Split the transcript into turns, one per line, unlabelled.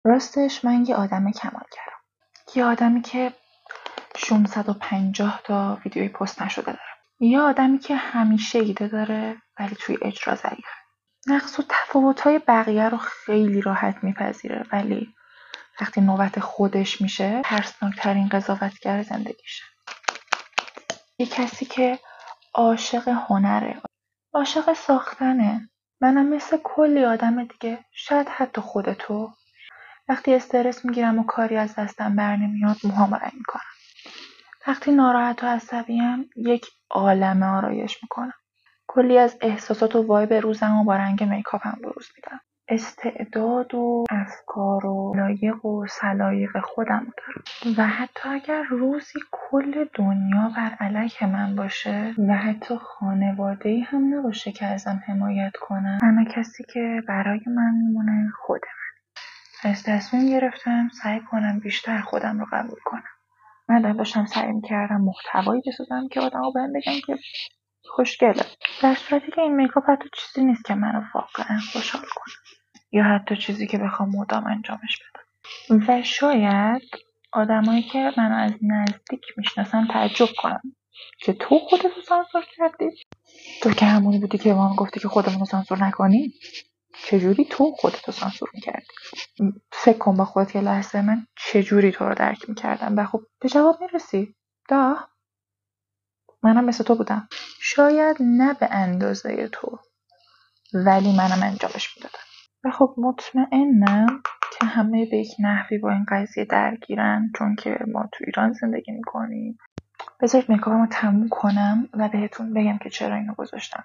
راستش من یه آدم کمالگرام، یه آدمی که 650 تا ویدیوی پست نشده داره، یه آدمی که همیشه ایده داره ولی توی اجرا ضعیفه، نقص و تفاوت‌های بقیه رو خیلی راحت میپذیره ولی وقتی نوبت خودش میشه ترسناکترین قضاوتگر زندگیشه. یه کسی که عاشق هنره، عاشق ساختنه. منم مثل کلی آدم دیگه، شاید حتی خودتو. وقتی استرس میگیرم و کاری از دستم بر نمیاد موهامو رنگ میکنم. وقتی ناراحت و عصبیم یک عالمه آرایش میکنم. کلی از احساسات و وایب روزم و با رنگ میکاپم بروز میدم. استعداد و افکار و لایق و سلایق خودم دارم و حتی اگر روزی کل دنیا بر علیه من باشه و حتی خانواده‌ای هم نباشه که ازم حمایت کنن، تنها کسی که برای من میمونه خودم. از تصمیم گرفتم سعی کنم بیشتر خودم رو قبول کنم. من داشتم سعی میکردم محتوایی بسازم که آدم‌ها بهم بگن که خوشگله، در صورتی که این میکاپ حتی چیزی نیست که منو واقعا خوشحال کنه یا حتی چیزی که بخوام مدام انجامش بدم. و شاید آدمایی که منو از نزدیک میشناسن تعجب کنن که تو خودتو سانسور کردی؟ تو که همونی بودی که ما گفتی که خودمون رو سانسور نکنیم. چجوری تو خودتو سانسور میکردی؟ فکر کن با خودت یه لحظه من چجوری تو رو درک میکردم و خب به جواب میرسی. منم مثل تو بودم، شاید نه به اندازه تو ولی منم انجامش میدادم و خب مطمئنم که همه به یک نحوی با این قضیه درگیرن چون که ما تو ایران زندگی میکنیم. بذارید میکاپمو تموم کنم و بهتون بگم که چرا اینو گذاشتم.